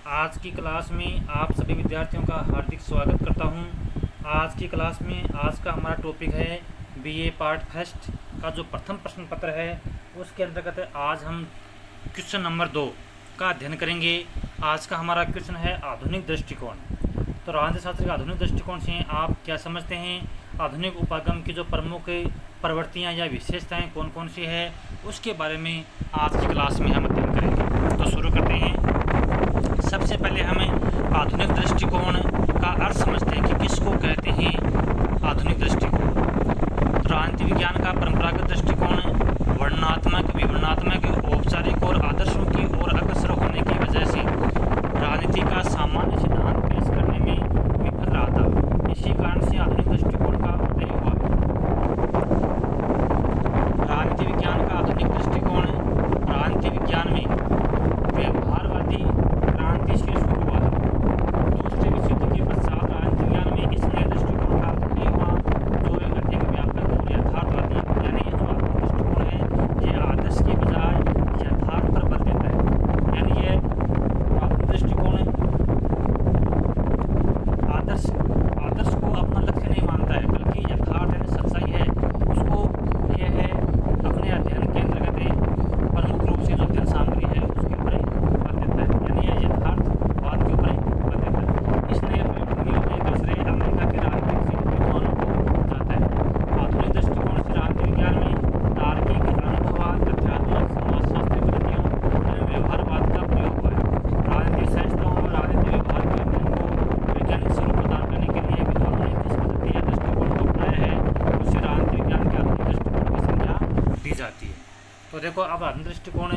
आज की क्लास में आप सभी विद्यार्थियों का हार्दिक स्वागत करता हूं। आज की क्लास में आज का हमारा टॉपिक है बीए पार्ट फर्स्ट का जो प्रथम प्रश्न पत्र है उसके अंतर्गत आज हम क्वेश्चन नंबर 2 का अध्ययन करेंगे। आज का हमारा क्वेश्चन है आधुनिक दृष्टिकोण। तो राजनीति शास्त्र के आधुनिक दृष्टिकोण से आप क्या समझते हैं, आधुनिक उपागम की जो प्रमुख प्रवृत्तियाँ या विशेषताएँ कौन कौन सी है, उसके बारे में आज की क्लास में हम अध्ययन करेंगे। तो शुरू करते हैं। सबसे पहले हमें आधुनिक दृष्टिकोण का अर्थ समझते हैं कि किसको कहते हैं आधुनिक दृष्टिकोण। राजनीति विज्ञान का परंपरागत दृष्टिकोण वर्णनात्मक, विवरणात्मक, औपचारिक और आदर्शों की ओर अग्रसर होने की वजह से राजनीति का सामान्य सिद्धांत पेश करने में विफल रहा था। इसी कारण से आधुनिक दृष्टिकोण का उदय हुआ। राजनीति विज्ञान का आधुनिक दृष्टिकोण राजनीति विज्ञान में व्यवहारवादी क्रांति से शुरू हुआ। दूसरे विश्व युद्ध के पश्चात राजनीति विज्ञान में इस नए दृष्टिकोण का उदय हुआ जो एक अधिक व्यापक और यथार्थवादी, यानी ये जो आधुनिक दृष्टिकोण है ये आदर्श के बजाय यथार्थ पर बल देता है। यानी ये आधुनिक दृष्टिकोण आदर्श को अपना लक्ष्य नहीं मानता है, बल्कि यथार्थ यानी सच्चाई है उसको यह है अपने अध्ययन के अंतर्गत प्रमुख रूप से जो अध्ययन सामग्री है उसके ऊपर बल देता है। यानी यह यथार्थवाद के ऊपर बल देता है। इस नए पृष्ठभूमि में एक श्रेय अमेरिका के राजनीतिक विद्वानों को जाता है। आधुनिक दृष्टिकोण से राजनीति विज्ञान में तार्किक, अनुभववाद, तथ्यात्मक, समाजशास्त्री पद्धतियों एवं व्यवहारवाद का प्रयोग हुआ है। राजनीतिक संस्थाओं और राजनीतिक व्यवहार के अध्ययन को वैज्ञानिक स्वरूप प्रदान करने के लिए विद्वानों ने जिस पद्धति या दृष्टिकोण को अपनाया है उससे राजनीति विज्ञान के आधुनिक दृष्टिकोण की संज्ञा दी जाती है। तो देखो, अब आधुनिक दृष्टिकोण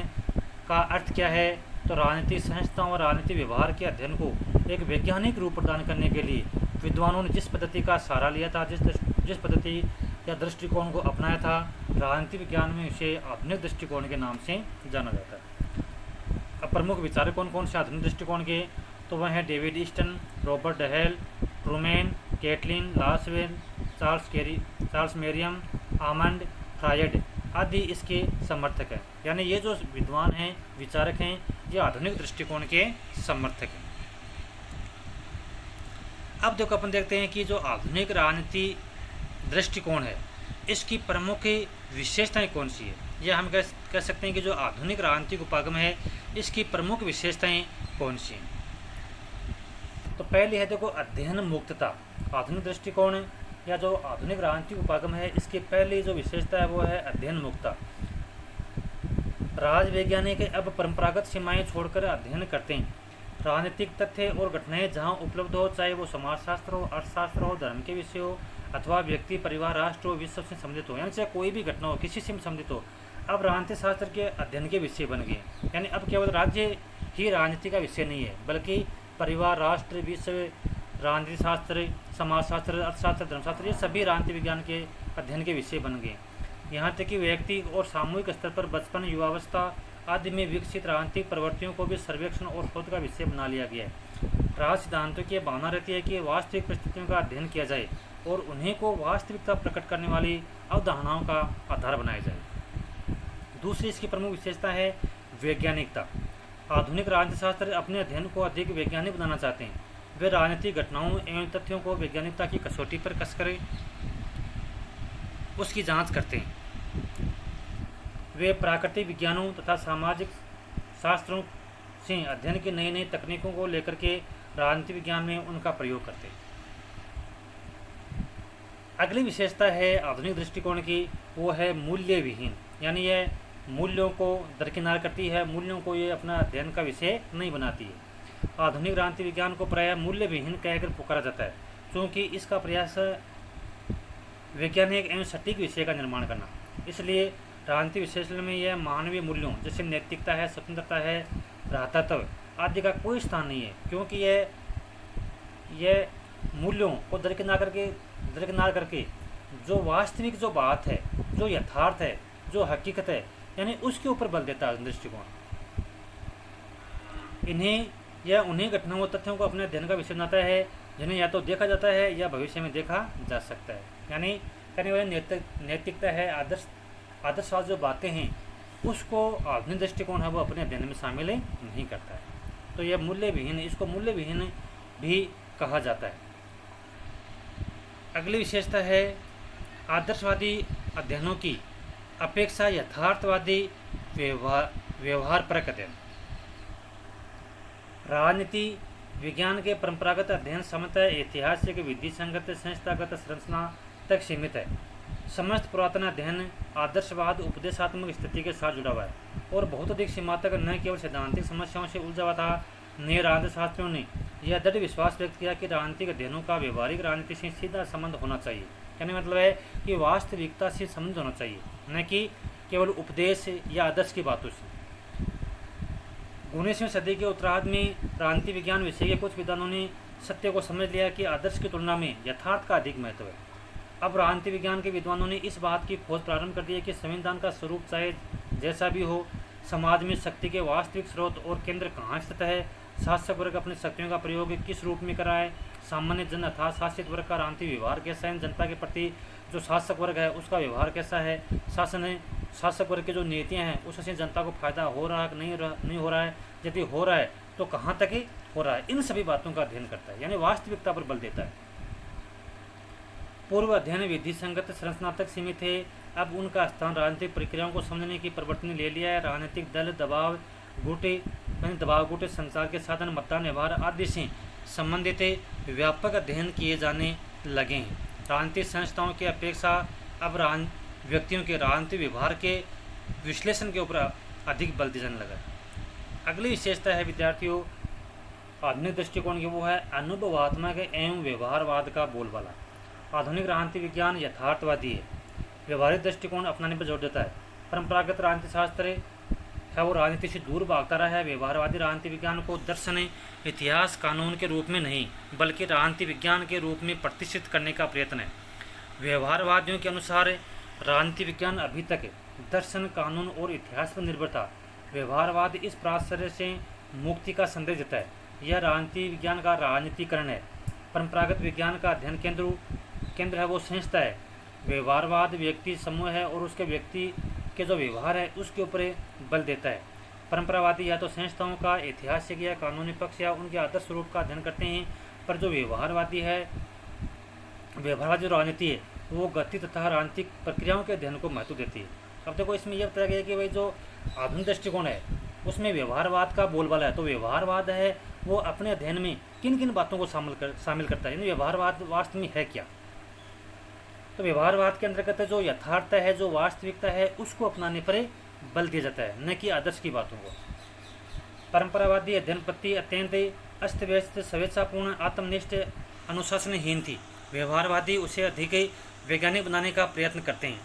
का अर्थ क्या है। तो राजनीतिक संस्थाओं और राजनीतिक व्यवहार के अध्ययन को एक वैज्ञानिक रूप प्रदान करने के लिए विद्वानों ने जिस पद्धति का सहारा लिया था, जिस पद्धति या दृष्टिकोण को अपनाया था, राजनीति विज्ञान में उसे आधुनिक दृष्टिकोण के नाम से जाना जाता है। अब प्रमुख विचारक कौन कौन से आधुनिक दृष्टिकोण के, तो वह हैं David Easton, Robert Dahl, Truman, Catlin, Lasswell, Charles Merriam, Almond, Freud आदि इसके समर्थक हैं। यानी ये जो विद्वान हैं, विचारक हैं, ये आधुनिक दृष्टिकोण के समर्थक हैं। अब देखो, अपन देखते हैं कि जो आधुनिक राजनीति दृष्टिकोण है इसकी प्रमुख विशेषताएं कौन सी है। यह हम कह सकते हैं कि जो आधुनिक राजनीतिक उपागम है इसकी प्रमुख विशेषताएं कौन सी हैं। तो पहली है देखो अध्ययन मुक्तता। आधुनिक दृष्टिकोण या जो आधुनिक राजनीतिक उपागम है इसकी पहली जो विशेषता है वो है अध्ययन मुक्तता। राजवैज्ञानिक अब परंपरागत सीमाएं छोड़कर अध्ययन करते हैं। राजनीतिक तथ्य और घटनाएं जहां उपलब्ध हो, चाहे वो समाजशास्त्र हो, अर्थशास्त्र हो, धर्म के विषय हो अथवा व्यक्ति, परिवार, राष्ट्र हो, विश्व से संबंधित हो, यानी चाहे कोई भी घटना हो किसी से संबंधित हो, अब राजनीतिक शास्त्र के अध्ययन के विषय बन गए। यानी अब केवल राज्य ही राजनीति का विषय नहीं है, बल्कि परिवार, राष्ट्र, विश्व, राजनीति शास्त्र, समाजशास्त्र, अर्थशास्त्र, धर्मशास्त्र ये सभी राजनीति विज्ञान के अध्ययन के विषय बन गए। यहाँ तक कि व्यक्ति और सामूहिक स्तर पर बचपन, युवावस्था आदि में विकसित राजनीतिक प्रवृत्तियों को भी सर्वेक्षण और शोध का विषय बना लिया गया है। राज सिद्धांतों की भावना रहती है कि वास्तविक परिस्थितियों का अध्ययन किया जाए और उन्हें को वास्तविकता प्रकट करने वाली अवधारणाओं का आधार बनाया जाए। दूसरी इसकी प्रमुख विशेषता है वैज्ञानिकता। आधुनिक राजनीति शास्त्र अपने अध्ययन को अधिक वैज्ञानिक बनाना चाहते हैं। वे राजनीतिक घटनाओं एवं तथ्यों को वैज्ञानिकता की कसौटी पर कसकर उसकी जांच करते हैं। वे प्राकृतिक विज्ञानों तथा सामाजिक शास्त्रों से अध्ययन की नई नई तकनीकों को लेकर के राजनीति विज्ञान में उनका प्रयोग करते हैं। अगली विशेषता है आधुनिक दृष्टिकोण की, वो है मूल्य विहीन। यानी यह मूल्यों को दरकिनार करती है, मूल्यों को ये अपना अध्ययन का विषय नहीं बनाती है। आधुनिक राजनीति विज्ञान को प्रायः मूल्य विहीन कहकर पुकारा जाता है, क्योंकि इसका प्रयास वैज्ञानिक एवं सटीक विषय का निर्माण करना। इसलिए राजनीति विश्लेषण में यह मानवीय मूल्यों जैसे नैतिकता है, स्वतंत्रता है, भ्रातृत्व आदि का कोई स्थान नहीं है, क्योंकि यह मूल्यों को दरकिनार करके जो वास्तविक जो बात है, जो यथार्थ है, जो हकीकत है, यानी उसके ऊपर बल देता है दृष्टिकोण। उन्हीं घटनाओं तथ्यों को अपने अध्ययन का विषय बनाता है जिन्हें या तो देखा जाता है या भविष्य में देखा जा सकता है। यानी कहने वाले नैतिकता है, आदर्शवाद जो बातें हैं उसको आधुनिक दृष्टिकोण है वो अपने अध्ययन में शामिल नहीं करता है। तो यह मूल्य विहीन, इसको मूल्य विहीन भी कहा जाता है। अगली विशेषता है आदर्शवादी अध्ययनों की अपेक्षा यथार्थवादी व्यवहारपरक अध्ययन। राजनीति विज्ञान के परंपरागत अध्ययन सामान्यतः ऐतिहासिक, विधि संगत, संस्थागत संरचना तक सीमित है। समस्त पुरातन अध्ययन आदर्शवाद उपदेशात्मक स्थिति के साथ जुड़ा हुआ है और बहुत अधिक सीमा तक न केवल सैद्धांतिक समस्याओं से उलझा हुआ था। नए राजनीतिशास्त्रियों ने यह दृढ़ विश्वास व्यक्त किया कि राजनीतिक अध्ययनों का व्यवहारिक राजनीति से सीधा संबंध होना चाहिए। कहने मतलब है कि वास्तविकता से संबंध होना चाहिए, न कि केवल उपदेश या आदर्श की बातों से। 19वीं सदी के उत्तरार्ध में राजनीति विज्ञान विषय के कुछ विद्वानों ने सत्य को समझ लिया कि आदर्श की तुलना में यथार्थ का अधिक महत्व है। अब राजनीति विज्ञान के विद्वानों ने इस बात की खोज प्रारंभ कर दी है कि संविधान का स्वरूप चाहे जैसा भी हो, समाज में शक्ति के वास्तविक स्रोत और केंद्र कहाँ स्थित है, शासक वर्ग अपनी शक्तियों का प्रयोग किस रूप में करा है, सामान्य जन अर्थात शासित वर्ग का राजनीतिक व्यवहार कैसा है, जनता के प्रति जो शासक वर्ग है उसका व्यवहार कैसा है, शासक वर्ग की जो नीतियाँ हैं उससे जनता को फायदा हो रहा है नहीं हो रहा है, यदि हो रहा है तो कहाँ तक ही हो रहा है, इन सभी बातों का अध्ययन करता है, यानी वास्तविकता पर बल देता है। पूर्व अध्ययन विधि संगत संरचना तक सीमित है, अब उनका स्थान राजनीतिक प्रक्रियाओं को समझने की प्रवृत्ति ने ले लिया है। राजनीतिक दल, दबाव गुट, संचार के साधन, मतदान व्यवहार आदि से संबंधित व्यापक अध्ययन किए जाने लगे हैं। राजनीतिक संस्थाओं की अपेक्षा अब व्यक्तियों के राजनीतिक व्यवहार के विश्लेषण के ऊपर अधिक बल दिया जाने लगा। अगली विशेषता है विद्यार्थियों आधुनिक दृष्टिकोण की, वो है अनुभवात्मक एवं व्यवहारवाद का बोलबाला। आधुनिक राजनीतिक विज्ञान यथार्थवादी है, व्यवहारिक दृष्टिकोण अपनाने पर जोर देता है। परंपरागत राजनीति शास्त्र है वो राजनीति से दूर भागता रहा है। व्यवहारवादी राजनीति विज्ञान को दर्शन, इतिहास, कानून के रूप में नहीं बल्कि राजनीति विज्ञान के रूप में प्रतिष्ठित करने का प्रयत्न है। व्यवहारवादियों के अनुसार राजनीति विज्ञान अभी तक दर्शन, कानून और इतिहास पर निर्भर था। व्यवहारवाद इस प्राश्चर्य से मुक्ति का संदेश देता है। यह राजनीति विज्ञान का राजनीतिकरण है। परंपरागत विज्ञान का अध्ययन केंद्र है वो संस्था है। व्यवहारवाद व्यक्ति समूह है और उसके व्यक्ति के जो व्यवहार है उसके ऊपर बल देता है। परंपरावादी या तो संस्थाओं का ऐतिहासिक या कानूनी पक्ष या उनके आदर्श स्वरूप का अध्ययन करते हैं, पर जो व्यवहारवादी राजनीति है वो गति तथा राजनीतिक प्रक्रियाओं के अध्ययन को महत्व देती है। अब देखो इसमें यह बताया गया कि भाई जो आधुनिक दृष्टिकोण है उसमें व्यवहारवाद का बोलबाला है। तो व्यवहारवाद है वो अपने अध्ययन में किन किन बातों को शामिल करता है, यानी व्यवहारवाद वास्तव में है क्या। तो व्यवहारवाद के अंतर्गत जो यथार्थ है, जो वास्तविकता है, उसको अपनाने पर बल दिया जाता है, न कि आदर्श की बातों को। परंपरावादी अध्ययन पद्धति अत्यंत अस्त व्यस्त, स्वेच्छापूर्ण, आत्मनिष्ठ, अनुशासनहीन थी। व्यवहारवादी उसे अधिक वैज्ञानिक बनाने का प्रयत्न करते हैं।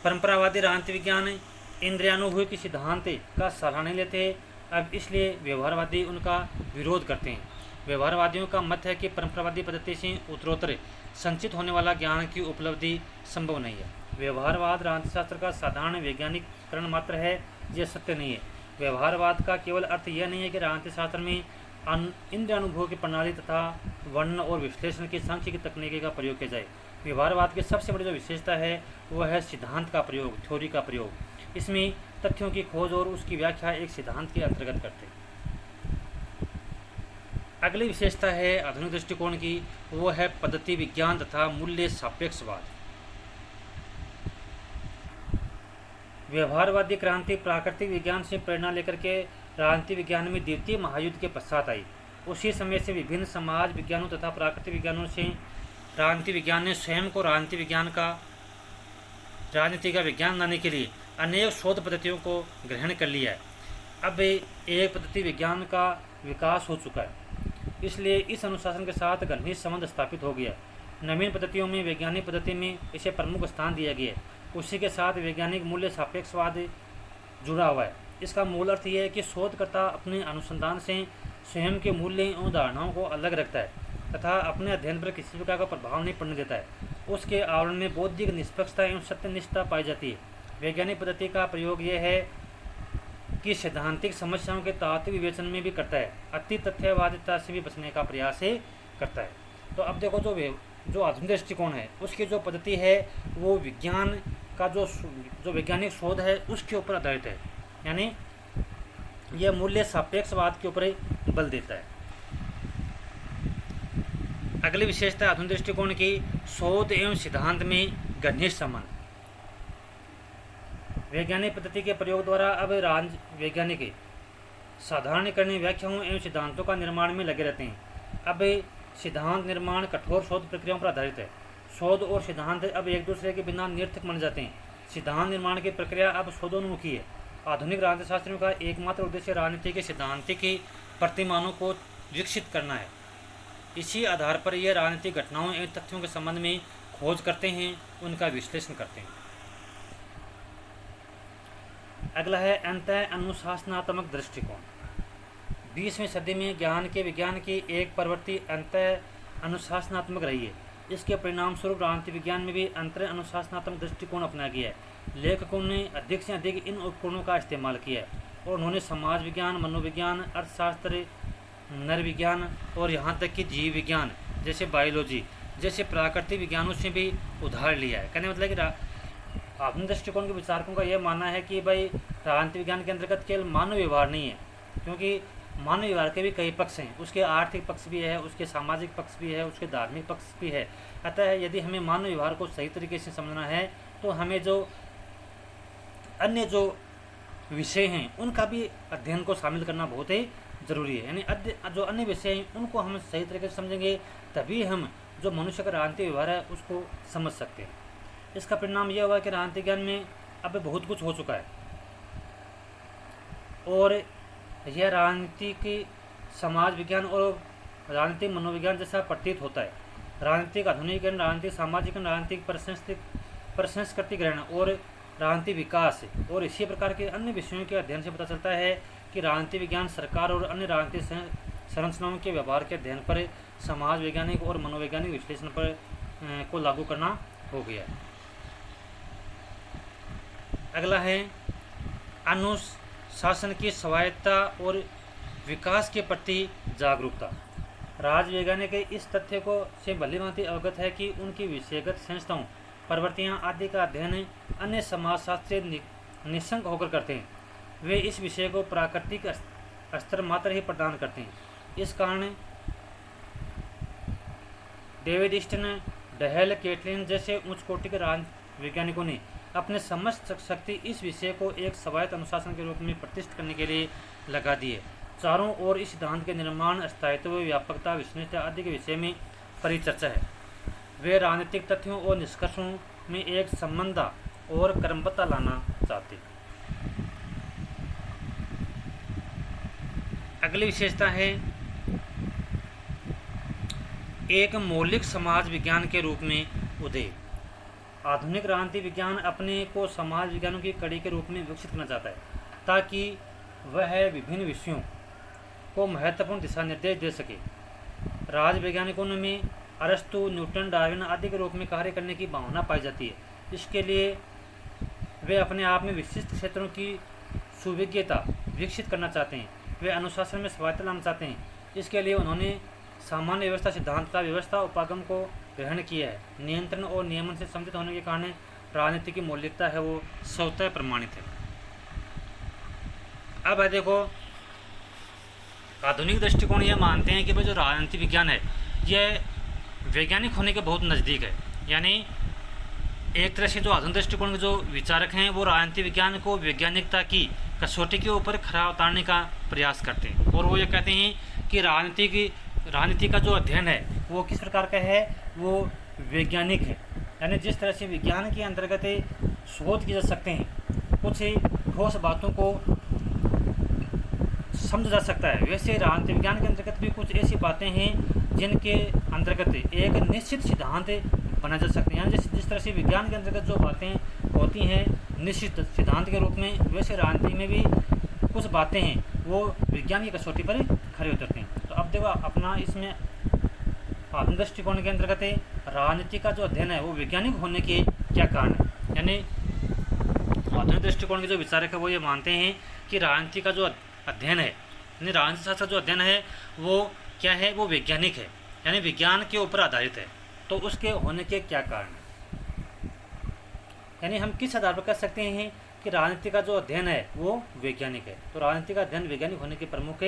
परंपरावादी राजनीति विज्ञान इंद्रियानुभूति के सिद्धांत का सहारा नहीं लेते, अब इसलिए व्यवहारवादी उनका विरोध करते हैं। व्यवहारवादियों का मत है कि परंपरावादी पद्धति से उत्तरोत्तर संचित होने वाला ज्ञान की उपलब्धि संभव नहीं है। व्यवहारवाद राजनीति शास्त्र का साधारण वैज्ञानिकरण मात्र है, यह सत्य नहीं है। व्यवहारवाद का केवल अर्थ यह नहीं है कि राजनीति शास्त्र में इंद्रियानुभव की प्रणाली तथा वर्णन और विश्लेषण की सांख्यिकी तकनीकी का प्रयोग किया जाए। व्यवहारवाद की सबसे बड़ी जो विशेषता है वह है सिद्धांत का प्रयोग, थ्योरी का प्रयोग। इसमें तथ्यों की खोज और उसकी व्याख्या एक सिद्धांत के अंतर्गत करते हैं। अगली विशेषता है आधुनिक दृष्टिकोण की, वो है पद्धति विज्ञान तथा मूल्य सापेक्षवाद। व्यवहारवादी क्रांति प्राकृतिक विज्ञान से प्रेरणा लेकर के राजनीति विज्ञान में द्वितीय महायुद्ध के पश्चात आई। उसी समय से विभिन्न समाज विज्ञानों तथा प्राकृतिक विज्ञानों से राजनीति विज्ञान ने स्वयं को राजनीति का विज्ञान बनाने के लिए अनेक शोध पद्धतियों को ग्रहण कर लिया है। अब एक पद्धति विज्ञान का विकास हो चुका है, इसलिए इस अनुशासन के साथ घनिष्ठ संबंध स्थापित हो गया। नवीन पद्धतियों में वैज्ञानिक पद्धति में इसे प्रमुख स्थान दिया गया है। उसी के साथ वैज्ञानिक मूल्य सापेक्षवाद जुड़ा हुआ है। इसका मूल अर्थ यह है कि शोधकर्ता अपने अनुसंधान से स्वयं के मूल्य एवं धारणाओं को अलग रखता है तथा अपने अध्ययन पर किसी प्रकार का प्रभाव नहीं पड़ने देता है। उसके आवरण में बौद्धिक निष्पक्षता एवं सत्यनिष्ठता पाई जाती है। वैज्ञानिक पद्धति का प्रयोग यह है कि सैद्धांतिक समस्याओं के तात्विक विवेचन में भी करता है, अति तथ्यवादिता से भी बचने का प्रयास करता है। तो अब देखो जो आधुनिक दृष्टिकोण है उसकी जो पद्धति है वो विज्ञान का जो वैज्ञानिक शोध है उसके ऊपर आधारित है। यानी यह मूल्य सापेक्षवाद के ऊपर बल देता है। अगली विशेषता आधुनिक दृष्टिकोण की शोध एवं सिद्धांत में घनिष्ठ संबंध। वैज्ञानिक पद्धति के प्रयोग द्वारा अब वैज्ञानिक साधारणीकरण व्याख्याओं एवं सिद्धांतों का निर्माण में लगे रहते हैं। अब सिद्धांत निर्माण कठोर शोध प्रक्रियाओं पर आधारित है। शोध और सिद्धांत अब एक दूसरे के बिना निरर्थक माने जाते हैं। सिद्धांत निर्माण की प्रक्रिया अब शोधोन्मुखी है। आधुनिक राजनीति शास्त्रियों का एकमात्र उद्देश्य राजनीति के सिद्धांतिक प्रतिमानों को विकसित करना है। इसी आधार पर यह राजनीतिक घटनाओं एवं तथ्यों के संबंध में खोज करते हैं, उनका विश्लेषण करते हैं। अगला है अंतः अनुशासनात्मक दृष्टिकोण। 20वीं सदी में ज्ञान के विज्ञान की एक प्रवृत्ति अंतः अनुशासनात्मक रही है। इसके परिणाम स्वरूप राजनीति विज्ञान में भी अंतर अनुशासनात्मक दृष्टिकोण अपनाया गया है। लेखकों ने अधिक से अधिक इन उपकरणों का इस्तेमाल किया है और उन्होंने समाज विज्ञान, मनोविज्ञान, अर्थशास्त्र, नरविज्ञान और यहाँ तक कि जीव विज्ञान जैसे बायोलॉजी जैसे प्राकृतिक विज्ञानों से भी उधार लिया है। कहने मतलब कि आधुनिक दृष्टिकोण के विचारकों का यह मानना है कि भाई राजनीति विज्ञान के अंतर्गत केवल मानव व्यवहार नहीं है, क्योंकि मानव व्यवहार के भी कई पक्ष हैं। उसके आर्थिक पक्ष भी है, उसके सामाजिक पक्ष भी है, उसके धार्मिक पक्ष भी है। अतः यदि हमें मानव व्यवहार को सही तरीके से समझना है तो हमें जो अन्य जो विषय हैं उनका भी अध्ययन को शामिल करना बहुत ही ज़रूरी है। यानी जो अन्य विषय हैं उनको हम सही तरीके से समझेंगे तभी हम जो मनुष्य का राजनीतिक व्यवहार है उसको समझ सकते हैं। इसका परिणाम यह हुआ कि राजनीतिक ज्ञान में अब बहुत कुछ हो चुका है और यह राजनीतिक समाज विज्ञान और राजनीतिक मनोविज्ञान जैसा प्रतीत होता है। राजनीतिक आधुनिकीकरण, राजनीतिक सामाजिकरण, राजनीतिक प्रसंस्कृतिकरण और राजनीतिक विकास और इसी प्रकार के अन्य विषयों के अध्ययन से पता चलता है कि राजनीतिक विज्ञान सरकार और अन्य राजनीतिक संरचनाओं के व्यवहार के अध्ययन पर समाज वैज्ञानिक और मनोवैज्ञानिक विश्लेषण पर को लागू करना हो गया है। अगला है अनुशासन की स्वायत्तता और विकास के प्रति जागरूकता। राज वैज्ञानिक इस तथ्य को से भलीभांति अवगत है कि उनकी विषयगत संस्थाओं, प्रवृत्तियाँ आदि का अध्ययन अन्य समाजशास्त्री निशंक होकर करते हैं। वे इस विषय को प्राकृतिक स्तर मात्र ही प्रदान करते हैं। इस कारण डेविड ईस्टन, डहेल कैटलिन जैसे उच्च कोटि के राज वैज्ञानिकों ने अपने समस्त शक्ति इस विषय को एक स्वायत्त अनुशासन के रूप में प्रतिष्ठित करने के लिए लगा दी है। चारों ओर इस सिद्धांत के निर्माण, स्थायित्व, व्यापकता, विश्वसनीयता आदि के विषय में परिचर्चा है। वे राजनीतिक तथ्यों और निष्कर्षों में एक संबंध और क्रमबद्धता लाना चाहते हैं। अगली विशेषता है एक मौलिक समाज विज्ञान के रूप में उदय। आधुनिक राजनीति विज्ञान अपने को समाज विज्ञानों की कड़ी के रूप में विकसित करना चाहता है ताकि वह विभिन्न विषयों को महत्वपूर्ण दिशा निर्देश दे सके। राज वैज्ञानिकों में अरस्तु, न्यूटन, डार्विन आदि के रूप में कार्य करने की भावना पाई जाती है। इसके लिए वे अपने आप में विशिष्ट क्षेत्रों की सुविज्ञता विकसित करना चाहते हैं। वे अनुशासन में स्वायत्तता लाना चाहते हैं। इसके लिए उन्होंने सामान्य व्यवस्था सिद्धांत व्यवस्था उपागम को ग्रहण किया है। नियंत्रण और नियमन से सम्मिलित होने के कारण राजनीति की मौलिकता है वो स्वतः प्रमाणित है। अब है देखो, आधुनिक दृष्टिकोण ये मानते हैं कि भाई जो राजनीति विज्ञान है यह वैज्ञानिक होने के बहुत नज़दीक है। यानी एक तरह से जो आधुनिक दृष्टिकोण के जो विचारक हैं वो राजनीति विज्ञान को वैज्ञानिकता की कसौटी के ऊपर खरा उतारने का प्रयास करते हैं और वो ये कहते हैं कि राजनीति का जो अध्ययन है वो किस प्रकार का है, वो वैज्ञानिक है। यानी जिस तरह से विज्ञान के अंतर्गत शोध किए जा सकते हैं, कुछ ठोस बातों को समझा जा सकता है, वैसे राजनीति विज्ञान के अंतर्गत भी कुछ ऐसी बातें हैं जिनके अंतर्गत एक निश्चित सिद्धांत बनाए जा सकते हैं। यानी जिस तरह से विज्ञान के अंतर्गत जो बातें होती हैं निश्चित सिद्धांत के रूप में, वैसे राजनीति में भी कुछ बातें हैं वो विज्ञान की कसौटी पर खड़े उतरते हैं। तो अब देखो अपना इसमें आधुनिक दृष्टिकोण के अंतर्गत राजनीति का जो अध्ययन है वो वैज्ञानिक होने के क्या कारण है। यानी आधुनिक दृष्टिकोण के जो विचारक है वो ये मानते हैं कि राजनीति का जो अध्ययन है, यानी राजनीति शास्त्र का जो अध्ययन है वो क्या है, वो वैज्ञानिक है, यानी विज्ञान के ऊपर आधारित है। तो उसके होने के क्या कारण है, यानी हम किस आधार पर कह सकते हैं कि राजनीति का जो अध्ययन है वो वैज्ञानिक है। तो राजनीति का अध्ययन वैज्ञानिक होने के प्रमुख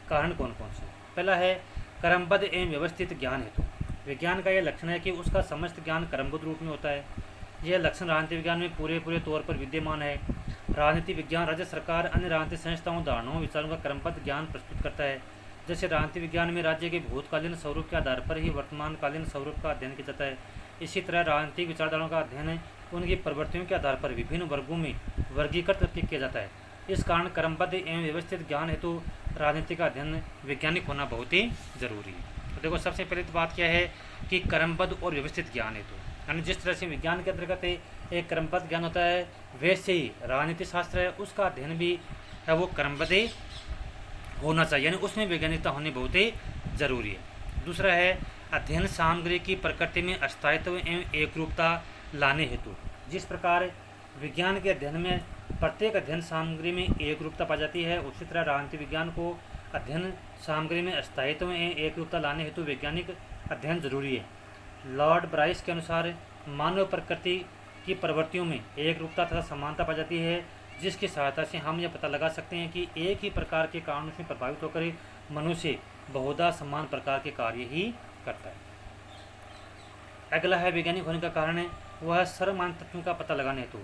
कारण कौन कौन से? पहला है क्रमबद्ध एवं व्यवस्थित ज्ञान हेतु। विज्ञान का यह लक्षण है कि उसका समस्त ज्ञान क्रमबद्ध रूप में होता है। यह लक्षण राजनीति विज्ञान में पूरे तौर पर विद्यमान है। राजनीति विज्ञान राज्य सरकार, अन्य राजनीतिक संस्थाओं, धारणाओं, विचारों का क्रमबद्ध ज्ञान प्रस्तुत करता है। जैसे राजनीति विज्ञान में राज्य के भूतकालीन स्वरूप के आधार पर ही वर्तमानकालीन स्वरूप का अध्ययन किया जाता है। इसी तरह राजनीतिक विचारधाराओं का अध्ययन उनकी प्रवृत्तियों के आधार पर विभिन्न वर्गों में वर्गीकृत करके किया जाता है। इस कारण क्रमबद्ध एवं व्यवस्थित ज्ञान हेतु राजनीति का अध्ययन वैज्ञानिक होना बहुत ही जरूरी है। तो देखो, सबसे पहले तो बात क्या है कि क्रमबद्ध और व्यवस्थित ज्ञान हेतु, यानी जिस तरह से विज्ञान के अंतर्गत एक क्रमबद्ध ज्ञान होता है, वैसे ही राजनीति शास्त्र है उसका अध्ययन भी है वो क्रमबद्ध होना चाहिए, यानी उसमें वैज्ञानिकता होनी बहुत ही जरूरी है। दूसरा है अध्ययन सामग्री की प्रकृति में अस्थायित्व एवं एकरूपता लाने हेतु। जिस प्रकार विज्ञान के अध्ययन में प्रत्येक अध्ययन सामग्री में एक रूपता पाई जाती है, उसी तरह राजनीति विज्ञान को अध्ययन सामग्री में अस्थायित्व में एक रूपता लाने हेतु वैज्ञानिक अध्ययन जरूरी है। लॉर्ड ब्राइस के अनुसार मानव प्रकृति की प्रवृत्तियों में एक रूपता तथा समानता पाई जाती है, जिसकी सहायता से हम यह पता लगा सकते हैं कि एक ही प्रकार के कारणों से प्रभावित होकर मनुष्य बहुधा समान प्रकार के कार्य ही करता है। अगला है वैज्ञानिक होने का कारण है वह सर्वमान्य तथ्यों का पता लगाने हेतु।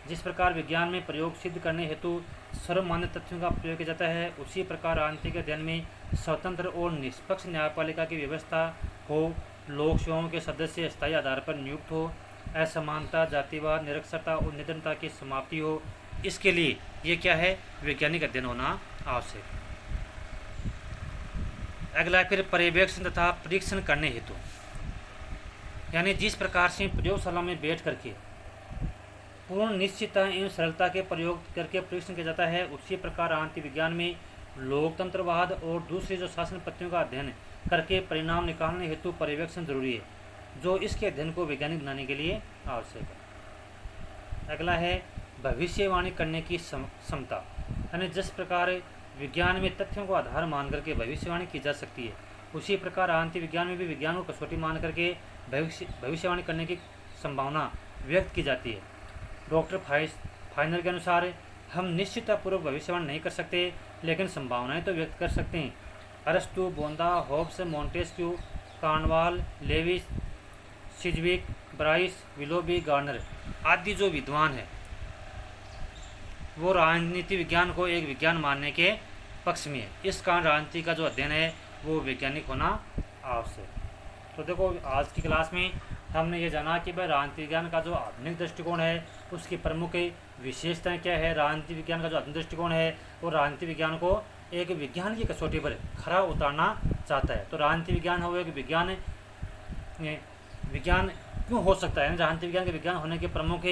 जिस प्रकार विज्ञान में प्रयोग सिद्ध करने हेतु सर्वमान्य तथ्यों का प्रयोग किया जाता है, उसी प्रकार राजनीतिक अध्ययन में स्वतंत्र और निष्पक्ष न्यायपालिका की व्यवस्था हो, लोक सेवाओं के सदस्य स्थायी आधार पर नियुक्त हो, असमानता, जातिवाद, निरक्षरता और निधनता की समाप्ति हो। इसके लिए ये क्या है, वैज्ञानिक अध्ययन होना आवश्यक है। अगला फिर पर्यवेक्षण तथा परीक्षण करने हेतु, यानी जिस प्रकार से प्रयोगशाला में बैठ करके पूर्ण निश्चितता एवं सरलता के प्रयोग करके परीक्षण किया जाता है, उसी प्रकार राजनीति विज्ञान में लोकतंत्रवाद और दूसरी जो शासन पद्धतियों का अध्ययन करके परिणाम निकालने हेतु पर्यवेक्षण जरूरी है, जो इसके अध्ययन को वैज्ञानिक बनाने के लिए आवश्यक है। अगला है भविष्यवाणी करने की क्षमता, यानी जिस प्रकार विज्ञान में तथ्यों को आधार मान करके भविष्यवाणी की जा सकती है, उसी प्रकार राजनीति विज्ञान में भी विज्ञान को कसौटी मान करके भविष्यवाणी करने की संभावना व्यक्त की जाती है। डॉक्टर फाइनल के अनुसार हम निश्चिततापूर्वक भविष्यवाणी नहीं कर सकते, लेकिन संभावनाएं तो व्यक्त कर सकते हैं। अरस्तु, बोंदा, Hobbes, Montesquieu, Cornewall, Lewis, Sidgwick, Bryce, Willoughby, Garner आदि जो विद्वान हैं वो राजनीति विज्ञान को एक विज्ञान मानने के पक्ष में है। इस कारण राजनीति का जो अध्ययन है वो वैज्ञानिक होना आवश्यक है। तो देखो, आज की क्लास में हमने ये जाना कि भाई राजनीति विज्ञान का जो आधुनिक दृष्टिकोण है उसकी प्रमुख विशेषताएं क्या है। राजनीति विज्ञान का जो आधुनिक दृष्टिकोण है वो राजनीति विज्ञान को एक विज्ञान की कसौटी पर खरा उतारना चाहता है। तो राजनीति विज्ञान हो एक विज्ञान क्यों हो सकता है, राजनीति विज्ञान के विज्ञान होने के प्रमुख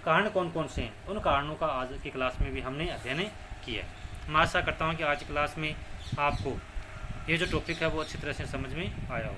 कारण कौन कौन से हैं, उन कारणों का आज की क्लास में भी हमने अध्ययन किया है। मैं आशा करता हूँ कि आज की क्लास में आपको ये जो टॉपिक है वो अच्छी तरह से समझ में आया हो।